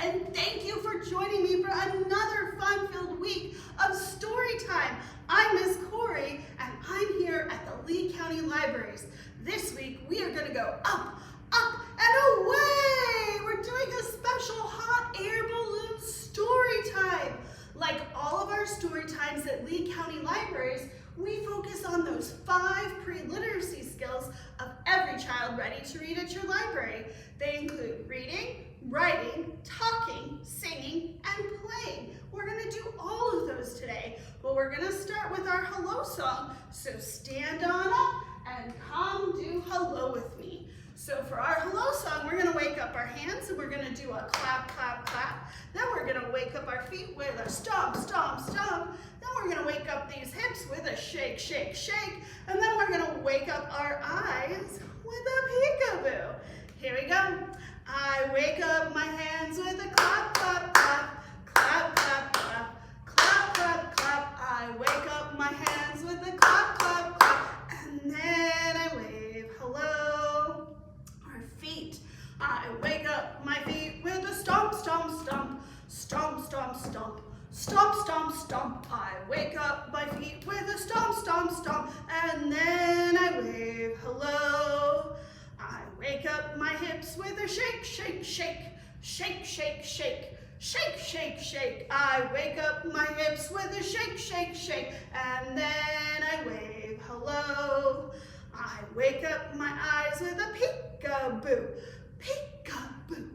and thank you for joining me for another fun-filled week of Storytime. I'm Miss Corrie, and I'm here at the Lee County Libraries. This week, we are going to go up, up, and away! We're doing a special hot air balloon story time. Like all of our story times at Lee County Libraries, we focus on those 5 pre-literacy skills of every child ready to read at your library. They include reading, writing, talking, singing, and playing. We're going to do all of those today, but we're going to start with our hello song. So stand on up and come do hello with me. So for our hello song, we're going to wake up our hands and we're going to do a clap, clap, clap. Then we're going to wake up our feet with a stomp, stomp, stomp. Then we're going to wake up these hips with a shake, shake, shake. And then we're going to wake up our eyes with a peekaboo. Here we go. I wake up my hands with a clap, clap, clap, clap, clap, clap, clap, clap, clap. I wake up my hands with a clap, clap, clap, and then I wave hello. Our feet. I wake up my feet with a stomp, stomp, stomp, stomp, stomp, stomp, stomp, stomp, stomp. I wake up my feet with a stomp, stomp, stomp, and then I wave hello. I wake up my hips with a shake, shake, shake, shake, shake, shake, shake, shake, shake. I wake up my hips with a shake, shake, shake, and then I wave hello. I wake up my eyes with a peekaboo, peekaboo,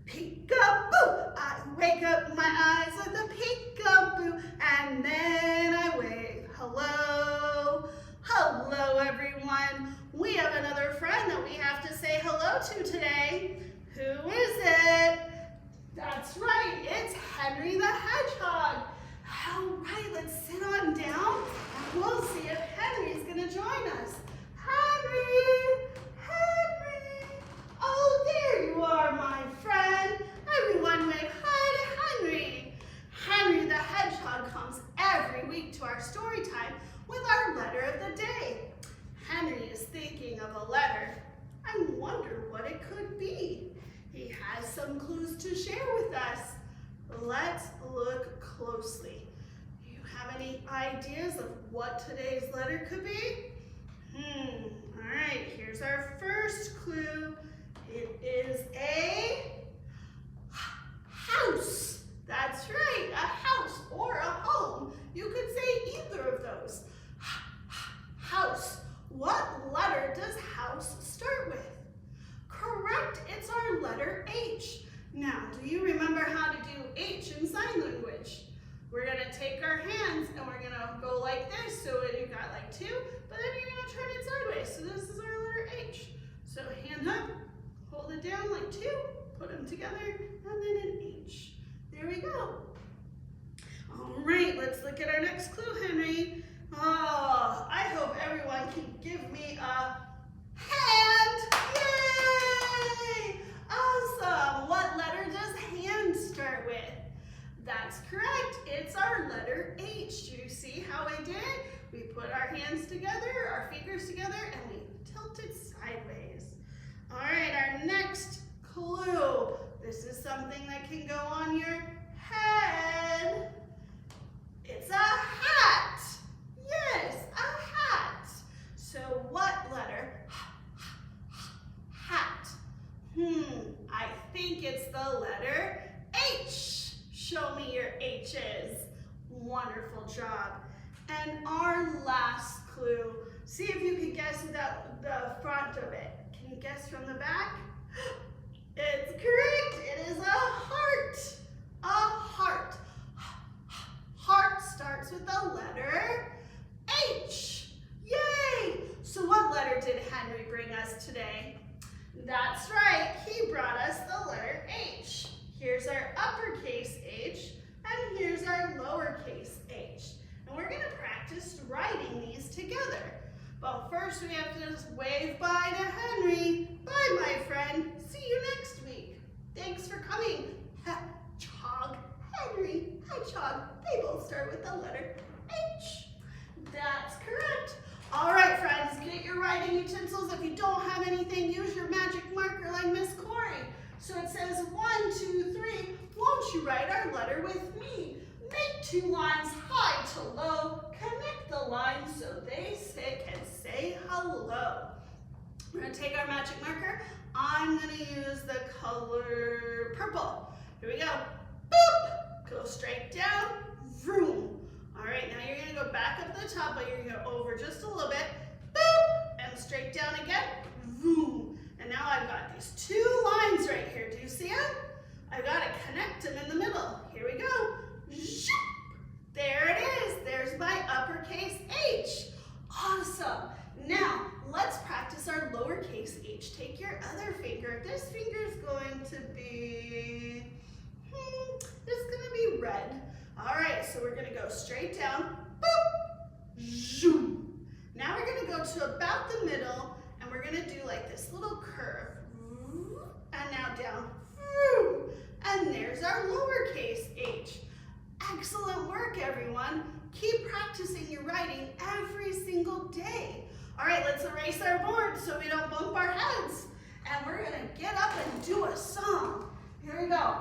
peekaboo. I wake up my eyes with a peekaboo, and then I wave hello. Hello, everyone. We have another friend that we have to say hello to today. Who is it? That's right, it's Henry the Hedgehog. All right, let's sit on down and we'll see if Henry's gonna join us. Henry, Henry. Oh, there you are, my friend. Everyone wave hi to Henry. Henry the Hedgehog comes every week to our story time with our letter of the day. Henry is thinking of a letter. I wonder what it could be. He has some clues to share with us. Let's look closely. Do you have any ideas of what today's letter could be? All right, here's our first clue. It is a house. That's right, a house or a home. You could say either of those. House. What letter does house start with? Correct, it's our letter H. Now, do you remember how to do H in sign language? We're gonna take our hands and we're gonna go like this, so you've got like 2, but then you're gonna turn it sideways. So this is our letter H. So hand up, hold it down like 2, put them together, and then an H. There we go. All right, let's look at our next clue, Henry. Oh, I hope everyone can give me a hand. Yay! Awesome. What letter does hand start with? That's correct. It's our letter H. Do you see how I did? We put our hands together, our fingers together, and we tilted sideways. All right, our next clue. This is something that can go on your head. It's a hat. Yes, a hat. So what letter? Hat. I think it's the letter H. Show me your H's. Wonderful job. And our last clue. See if you can guess without the front of it. Can you guess from the back? It's correct. It is a heart. A heart. Heart starts with the letter H. Yay! So what letter did Henry bring us today? That's right, he brought us the letter H. Here's our uppercase H, and here's our lowercase h. And we're gonna practice writing these together. But first we have to just wave bye to Henry. Bye, my friend. See you next week. Thanks for coming. Hedgehog, Henry, Hedgehog. They both start with the letter H. That's correct. All right, friends, get your writing utensils. If you don't have anything, use your magic marker like Miss Corrie. So it says 1, 2, 3. two lines high to low. Connect the lines so they can say hello. We're going to take our magic marker. I'm going to use the color purple. Here we go. Boop. Go straight down. Vroom. All right, now you're going to go back up the top, but you're going to go over just a little bit. Boop. And straight down again. Vroom. And now I've got these two lines right here. Do you see them? I've got to connect them in the middle. Here we go. Zoop. There it is. There's my uppercase H. Awesome. Now, let's practice our lowercase h. Take your other finger. This finger is going to be, it's going to be red. All right, so we're going to go straight down. Boop. Zoom. Now we're going to go to about the middle, and we're going to do like this little curve. And now down. And there's our lowercase h. Excellent work, everyone. Keep practicing your writing every single day. All right, let's erase our board so we don't bump our heads. And we're gonna get up and do a song. Here we go.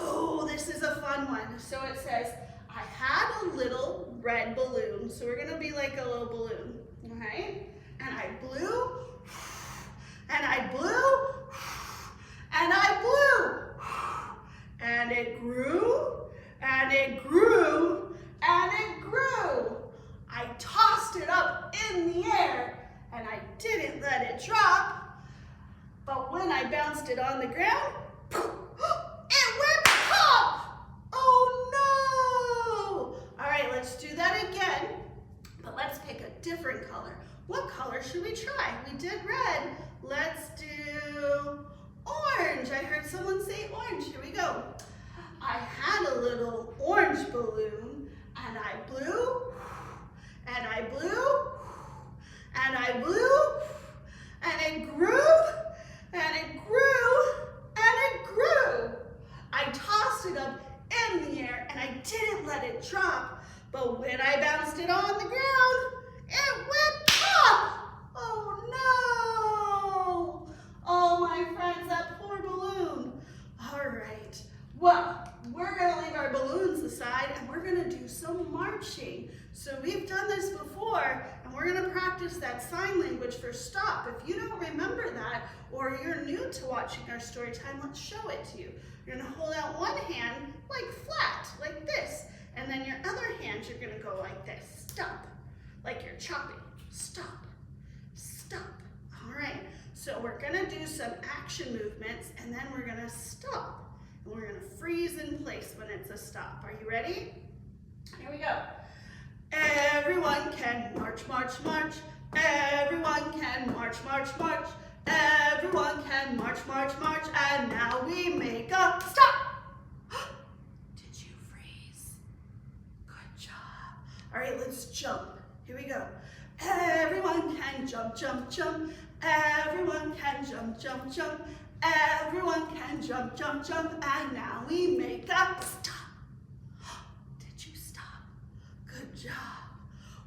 Oh, this is a fun one. So it says, I had a little red balloon. So we're gonna be like a little balloon, okay? And I blew, and I blew, and I blew. And it grew, and it grew, and it grew. I tossed it up in the air, and I didn't let it drop. But when I bounced it on the ground, it went pop! Oh no! All right, let's do that again, but let's pick a different color. What color should we try? We did red. Let's do orange. I heard someone say orange. Here we go. I had a little orange balloon, and I blew, and I blew, and I blew, and it grew, and it grew, and it grew. I tossed it up in the air, and I didn't let it drop, but when I bounced it on the ground, it went pop! Oh no! Oh, my friends, that poor balloon. All right, well, we're gonna leave our balloons aside and we're gonna do some marching. So we've done this before and we're gonna practice that sign language for stop. If you don't remember that or you're new to watching our story time, let's show it to you. You're gonna hold out one hand like flat, like this. And then your other hand, you're gonna go like this, stop, like you're chopping, stop, stop. All right, so we're gonna do some action movements and then we're gonna stop. And we're gonna freeze in place when it's a stop. Are you ready? Here we go. Everyone can march, march, march. Everyone can march, march, march. Everyone can march, march, march. And now we make a stop. Did you freeze? Good job. All right, let's jump. Here we go. Everyone can jump, jump, jump. Everyone can jump, jump, jump. Everyone can jump, jump, jump, and now we make a stop. Did you stop? Good job.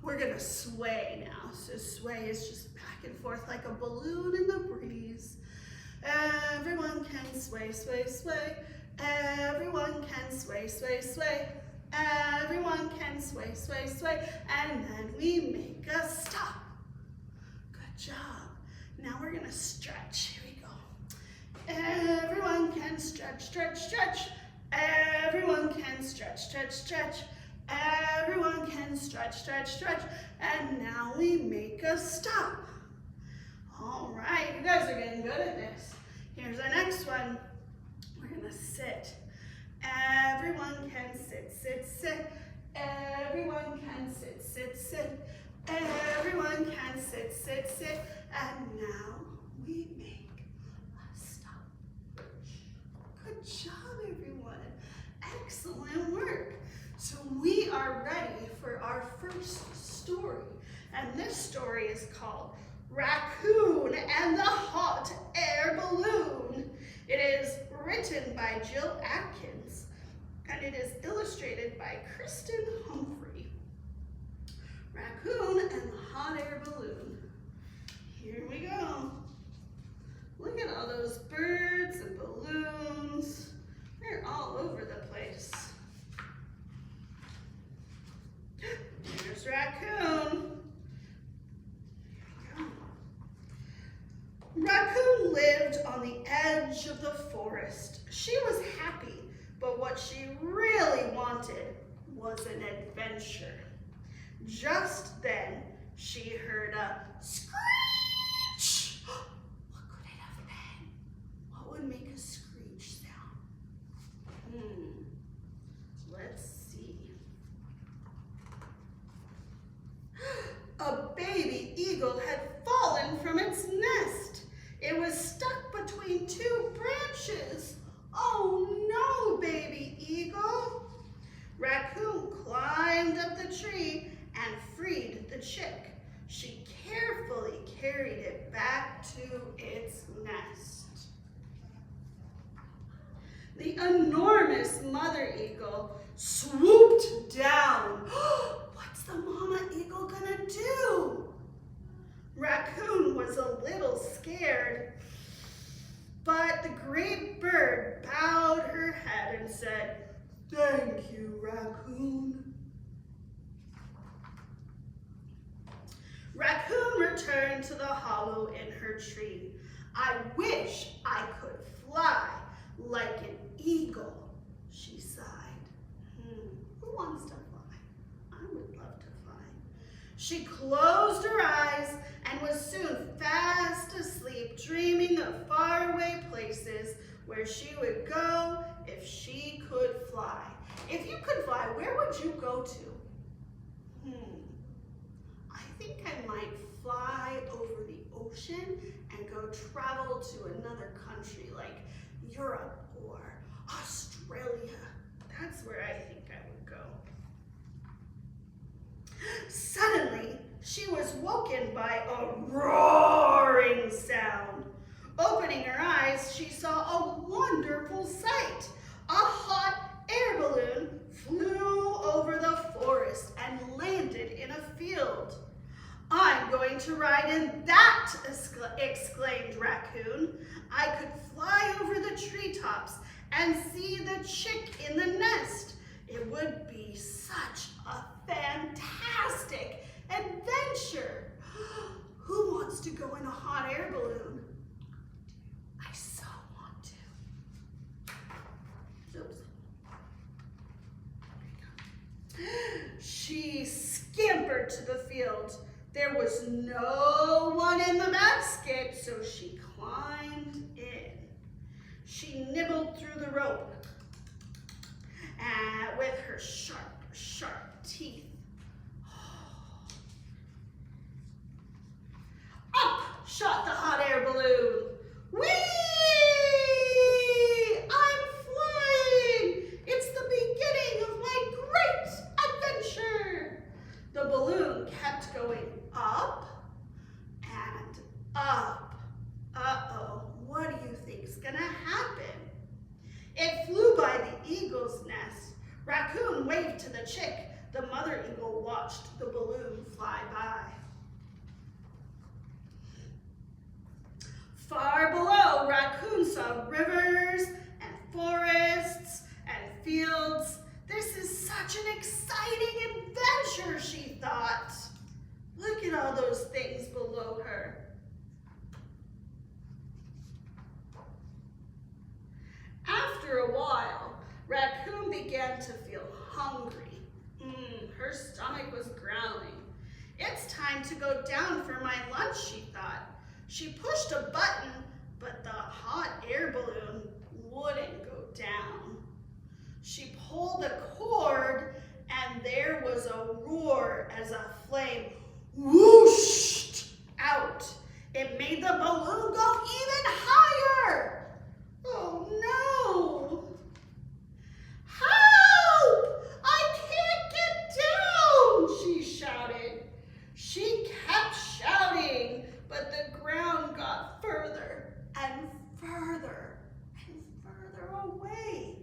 We're gonna sway now. So sway is just back and forth like a balloon in the breeze. Everyone can sway, sway, sway. Everyone can sway, sway, sway. Everyone can sway, sway, sway. And then we make a stop. Good job. Now we're gonna stretch. Here we go. Everyone can stretch, stretch, stretch. Everyone can stretch, stretch, stretch. Everyone can stretch, stretch, stretch. And now we make a stop. All right, you guys are getting good at this. Here's our next one. We're gonna sit. Everyone can sit, sit, sit. Everyone can sit, sit, sit. Everyone can sit, sit, sit. And now we make Good job, everyone. Excellent work. So we are ready for our first story. And this story is called Raccoon and the Hot Air Balloon. It is written by Atkins, and it is illustrated by Kristen, Humphrey. Raccoon and the Hot Air Balloon. Here we go. Look at all those birds and balloons. They're all over the place. of the forest. She was happy, but what she really wanted was an adventure. Just then, she heard a screech. What could it have been? What would make a screech sound? Let's see. A baby eagle had fallen from its nest. It was stuck between two branches. Oh no, baby eagle. Raccoon climbed up the tree and freed the chick. She carefully carried it back to its nest. The enormous mother eagle swooped down. What's the mama eagle gonna do? Raccoon was a little scared, but the great bird bowed her head and said, "Thank you, Raccoon." Raccoon returned to the hollow in her tree. "I wish I could fly like an eagle," she sighed. Who wants to fly? I would love to fly. She closed her eyes and was soon fast asleep, dreaming of faraway places where she would go if she could fly. If you could fly, where would you go to? I think I might fly over the ocean and go travel to another country like Europe or Australia. That's where I think I would go. Suddenly, she was woken by a roaring sound. Opening her eyes, she saw a wonderful sight. A hot air balloon flew over the forest and landed in a field. "I'm going to ride in that," exclaimed Raccoon. "I could fly over the treetops and see the chick in the nest. It would be such a fantastic adventure." Who wants to go in a hot air balloon? I so want to. Oops. She scampered to the field. There was no one in the basket, so she climbed in. She nibbled through the rope with her sharp, sharp teeth. Up shot the hot air balloon. Whee! I'm flying! It's the beginning of my great adventure! The balloon kept going up and up. Uh-oh, what do you think's gonna happen? It flew by the eagle's nest. Raccoon waved to the chick. The mother eagle watched the balloon fly by. Far below, Raccoon saw rivers and forests and fields. This is such an exciting adventure, she thought. Look at all those things below her. After a while, Raccoon began to feel hungry. Her stomach was growling. It's time to go down for my lunch, she thought. She pushed a button, but the hot air balloon wouldn't go down. She pulled a cord, and there was a roar as a flame whooshed out. It made the balloon go even higher. Oh no! Help! I can't get down, she shouted. She kept shouting, but the ground got further and further and further away.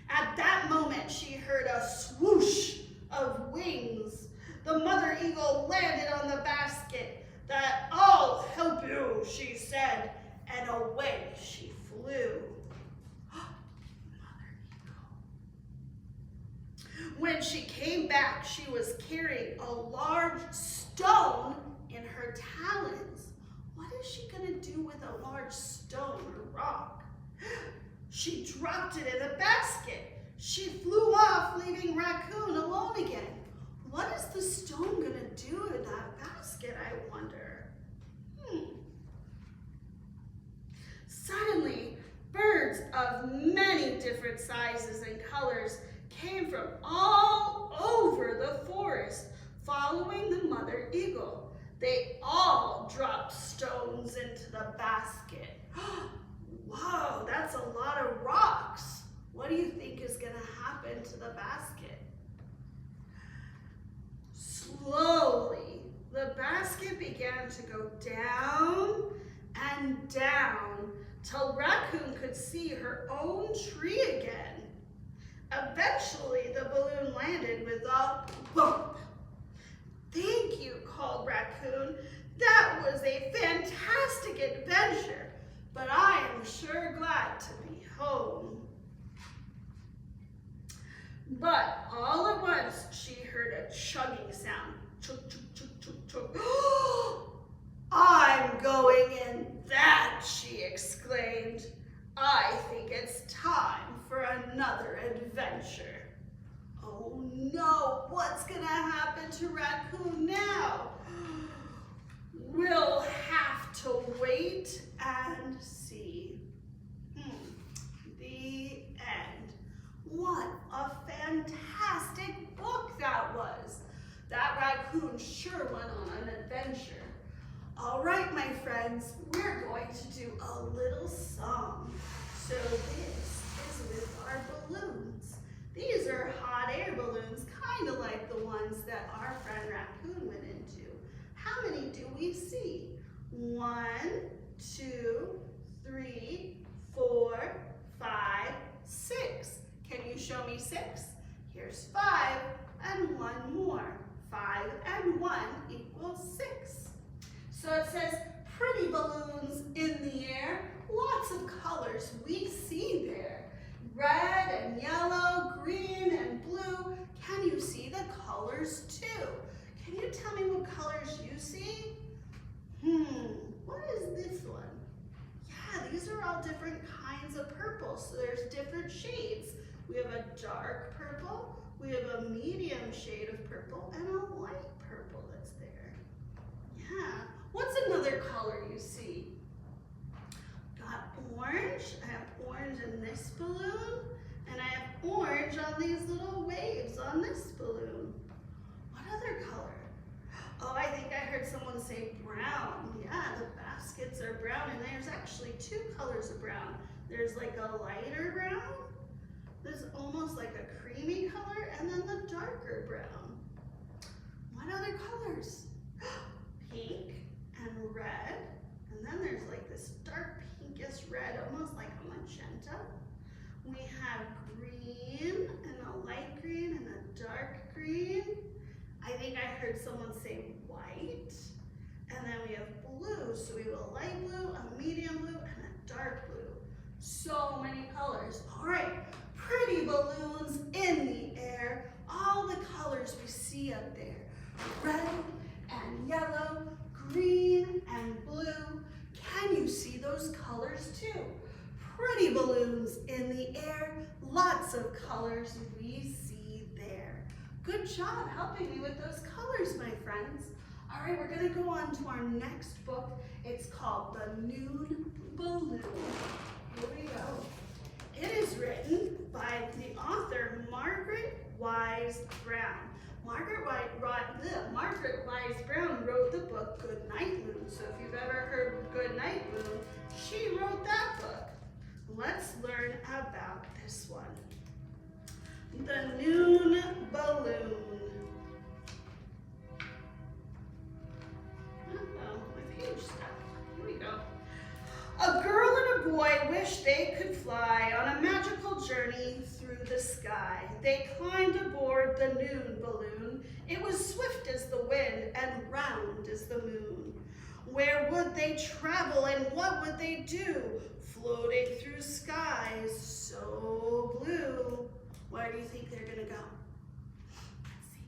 At that moment, she heard a swoosh of wings. The mother eagle landed on the basket. "That I'll help you," she said, and away she flew. Mother eagle. When she came back, she was carrying a large stone in her talons. What is she going to do with a large stone or rock? She dropped it in the basket. She flew off, leaving Raccoon alone again. What is the stone gonna do in that basket, I wonder? Suddenly, birds of many different sizes and colors came from all over the forest, following the mother eagle. They all dropped stones into the basket. Whoa, that's a lot of rocks. What do you think is going to happen to the basket? Slowly, the basket began to go down and down till Raccoon could see her own tree again. Eventually, the balloon landed with a bump. "Thank you," called Raccoon. "That was a fantastic adventure, but I am sure glad to be home." But all at once, she heard a chugging sound. Chug, chug, chug, chug, chug. "I'm going in that," she exclaimed. "I think it's time for another adventure." Oh no, what's gonna happen to Raccoon now? We'll have to wait and see. The end. What a fantastic book that was. That Raccoon sure went on an adventure. All right, my friends, we're going to do a little song. So this is with our balloons. These are hot air balloons, kind of like the ones that our friend Raccoon went into. How many do we see? 1, 2, 3, 4, 5, 6. Can you show me 6? Here's 5 and 1 more. 5 and 1 equals 6. So it says pretty balloons in the air, lots of colors we see there. Red and yellow, green and blue. Can you see the colors too? Can you tell me what colors you see? What is this one? Yeah, these are all different kinds of purple, so there's different shades. We have a dark purple, we have a medium shade of purple, and a light purple that's there. Yeah. What's another color you see? Got orange. I have orange in this balloon, and I have orange on these little waves on this balloon. What other color? Oh, I think I heard someone say brown. Yeah, the baskets are brown, and there's actually 2 colors of brown. There's like a lighter brown, there's almost like a creamy color, and then the darker brown. What other colors? Pink and red, and then there's like this dark pinkish red, almost like a magenta. We have green and a light green and a dark green. I think I heard someone say white, and then we have blue, so we have a light blue, a medium blue, and a dark blue. So many colors. All right, pretty balloons in the air, all the colors we see up there. Red and yellow, green and blue. Can you see those colors too? Pretty balloons in the air, lots of colors we see there. Good job helping me with those colors, my friends. All right, we're gonna go on to our next book. It's called The Nude Balloon. Here we go. It is written by the author Margaret Wise Brown. Margaret Wise Brown wrote the book Goodnight Moon. So if you've ever heard Goodnight Moon, she wrote that book. Let's learn about this one. The Noon Balloon. Uh-oh, my page stuck. Here we go. A girl and a boy wished they could fly on a magical journey through the sky. They climbed aboard the noon balloon. It was swift as the wind and round as the moon. Where would they travel and what would they do? Floating through skies so blue. Where do you think they're gonna go? Let's see.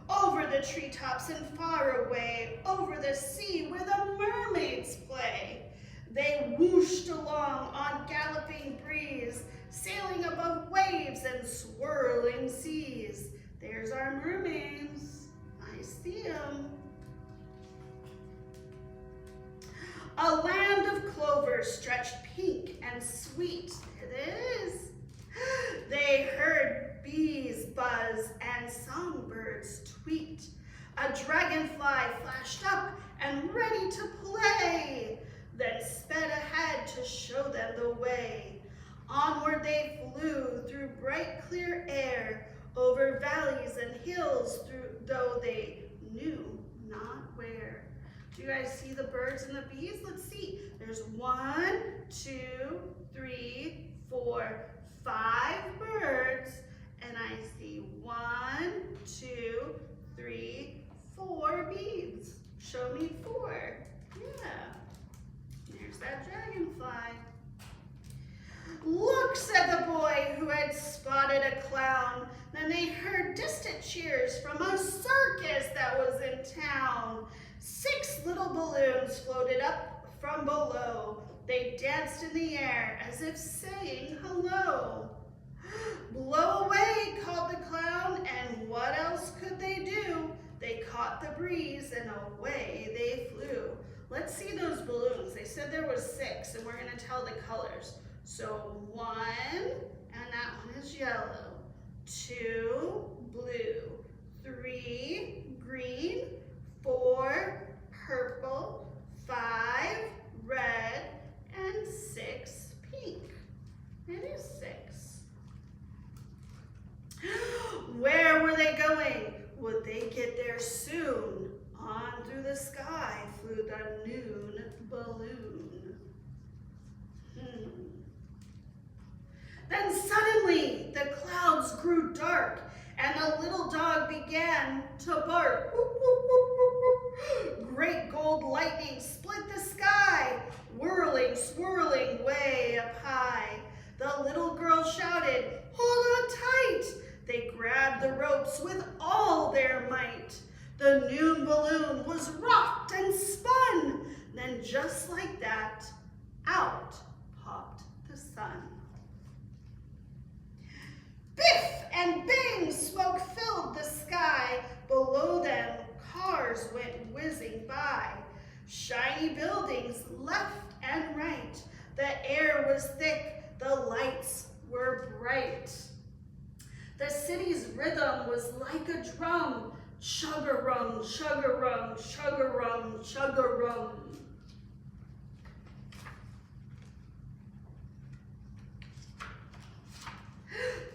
Over the treetops and far away, over the sea where the mermaids play. They whooshed along on galloping breeze, sailing above waves and swirling seas. There's our mermaids. I see them. A land of clover stretched pink and sweet. It is. They heard bees buzz and songbirds tweet. A dragonfly flashed up and ready to play, then sped ahead to show them the way. Onward they flew through bright clear air, over valleys and hills, though they knew not where. Do you guys see the birds and the bees? Let's see. There's 1, 2, 3, 4, 5 birds, and I see 1, 2, 3, 4 bees. Show me 4. Yeah. There's that dragonfly. Look, said the boy who had spotted a clown. Then they heard distant cheers from a circus that was in town. 6 little balloons floated up from below. They danced in the air as if saying hello. Blow away, called the clown, and what else could they do? They caught the breeze and away they flew. Let's see those balloons. They said there was 6, and we're going to tell the colors. So 1, and that one is yellow. 2, blue. 3, green. 4, purple. 5, red. And 6, pink. It is 6. Where were they going? Would they get there soon? On through the sky flew the noon balloon. Then suddenly the clouds grew dark and the little dog began to bark. Great gold lightning split the sky, whirling, swirling way up high. The little girl shouted, "Hold on tight!" They grabbed the ropes with all their might. The noon balloon was rocked and spun. Then just like that, out popped the sun. Biff and bang, smoke filled the sky. Below them, cars went whizzing by. Shiny buildings left and right. The air was thick, the lights were bright. The city's rhythm was like a drum. Chug-a-rum, chug-a-rum, chug-a-rum, chug-a-rum.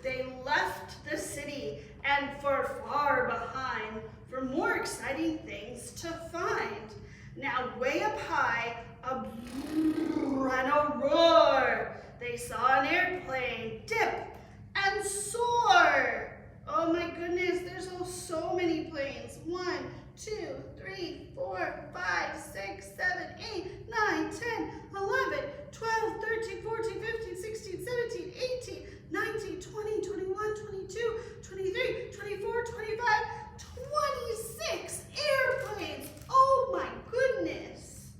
They left the city and for far behind for more exciting things to find. Now way up high, a brrr and a roar. They saw an airplane dip and soar. Oh my goodness, there's so many planes. 1, 2, 3, 4, 5, 6, 7, 8, 9, 10, 11, 12, 13, 14, 15, 16, 17, 18, 19, 20, 21, 22, 23, 24, 25, 26 airplanes. Oh my goodness.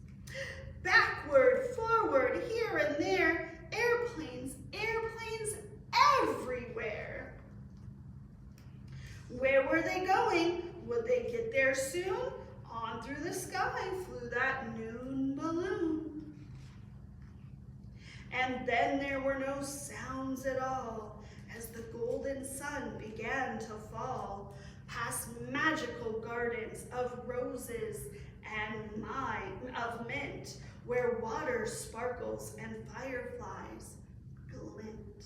Backward, forward, here and there, airplanes, airplanes everywhere. Where were they going? Would they get there soon? On through the sky flew that noon balloon. And then there were no sounds at all as the golden sun began to fall past magical gardens of roses and of mint, where water sparkles and fireflies glint.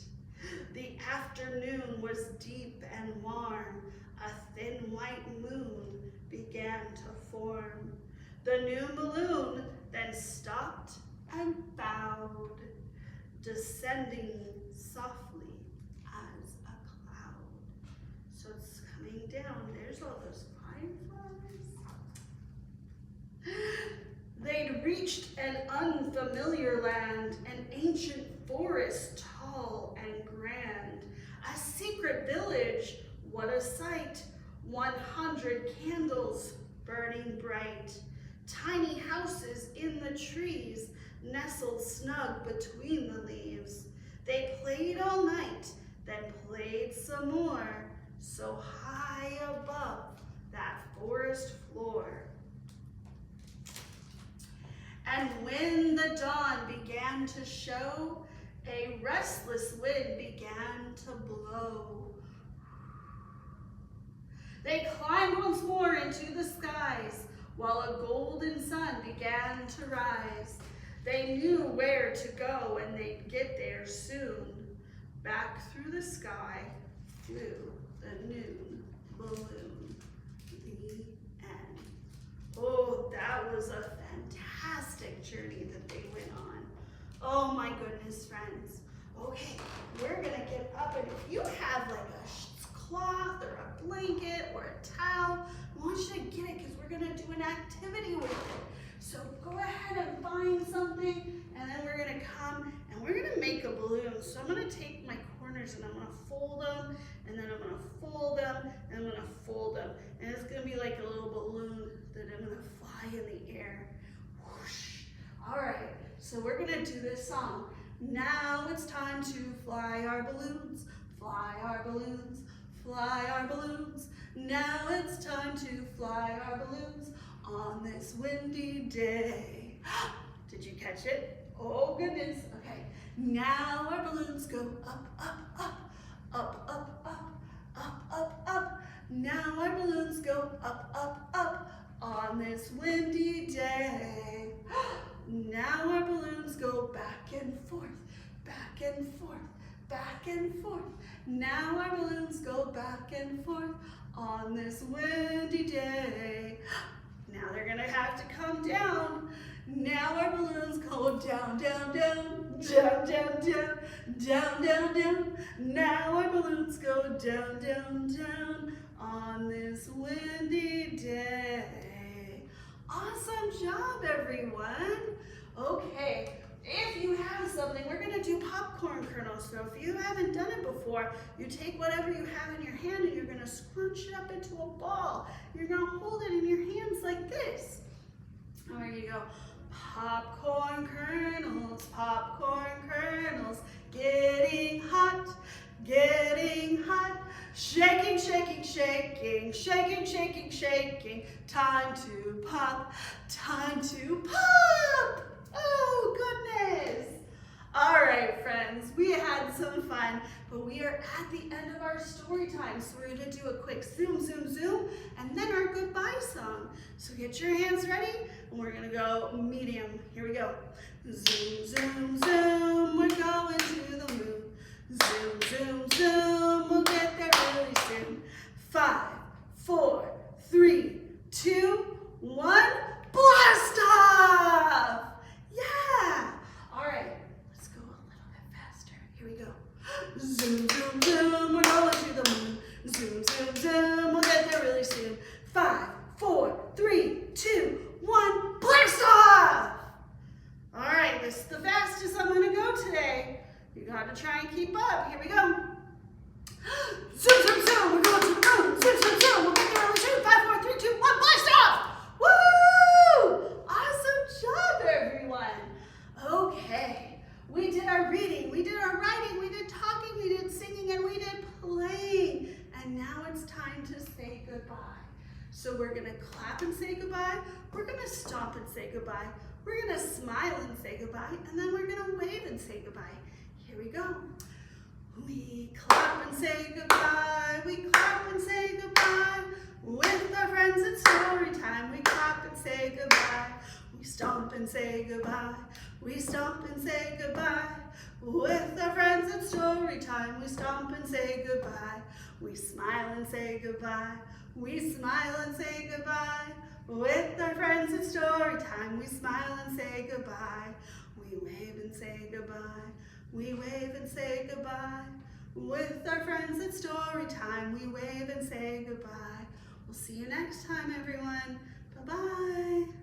The afternoon was deep and warm. A thin white moon began to form. The noon balloon then stopped and bowed, descending softly as a cloud. So it's coming down. There's all those fireflies. They'd reached an unfamiliar land, an ancient forest, tall and grand. A secret village, what a sight. 100 candles burning bright. Tiny houses in the trees, nestled snug between the leaves. They played all night, then played some more, so high above that forest floor. And when the dawn began to show, a restless wind began to blow. They climbed once more into the skies, while a golden sun began to rise. They knew where to go, and they'd get there soon. Back through the sky flew the noon balloon. The end. Oh, that was a fantastic journey that they went on. Oh my goodness, friends. Okay, we're gonna get up, and if you have like a cloth or a blanket or a towel, I want you to get it because we're gonna do an activity with it. So go ahead and find something, and then we're gonna come and we're gonna make a balloon. So I'm gonna take my corners and I'm gonna fold them, and then I'm gonna fold them, and I'm gonna fold them. And it's gonna be like a little balloon that I'm gonna fly in the air. Whoosh. All right, so we're gonna do this song. Now it's time to fly our balloons, fly our balloons, fly our balloons. Now it's time to fly our balloons on this windy day. Did you catch it? Oh goodness, okay. Now our balloons go up, up, up, up, up, up, up, up, up. Now our balloons go up, up, up on this windy day. Now our balloons go back and forth, back and forth, back and forth. Now our balloons go back and forth on this windy day. Now they're gonna have to come down. Now our balloons go down, down, down, down, down, down, down, down, down. Now our balloons go down, down, down on this windy day. Awesome job, everyone. Okay, if you have something, we're gonna do popcorn kernels. So if you haven't done it before, you take whatever you have in your hand and you're gonna scrunch it up into a ball. You're gonna hold it in your hands like this. There you go. Popcorn kernels, getting hot, getting hot. Shaking, shaking, shaking, shaking, shaking, shaking. Time to pop, time to pop. Oh, goodness. All right, friends, we had some fun, but we are at the end of our story time. So we're gonna do a quick zoom, zoom, zoom, and then our goodbye song. So get your hands ready, and we're gonna go medium. Here we go. Zoom, zoom, zoom, we're going to the moon. Zoom, zoom, zoom, we'll get there really soon. 5, 4, 3, 2, 1, blast off! Yeah! All right, let's go a little bit faster. Here we go. Zoom, zoom, zoom, we're going to the moon. Zoom, zoom, zoom, we'll get there really soon. 5, 4, 3, 2, 1, blast off! All right, this is the fastest I'm gonna go today. You gotta try and keep up. Here we go. Zoom, zoom, zoom, we're going to the moon. Zoom, zoom, zoom, we'll get there really soon. 5, 4, 3, 2, 1, blast off! Woo! Awesome job, everyone. Okay, we did our reading, we did our writing, we did talking, we did singing, and we did playing. And now it's time to say goodbye. So we're gonna clap and say goodbye. We're gonna stomp and say goodbye. We're gonna smile and say goodbye. And then we're gonna wave and say goodbye. Here we go. We clap and say goodbye. We clap and say goodbye. With our friends at story time, we clap and say goodbye. We stomp and say goodbye. We stomp and say goodbye. With our friends at story time, we stomp and say goodbye. We smile and say goodbye. We smile and say goodbye. With our friends at story time, we smile and say goodbye. We wave and say goodbye. We wave and say goodbye. With our friends at story time, we wave and say goodbye. We'll see you next time, everyone. Bye-bye.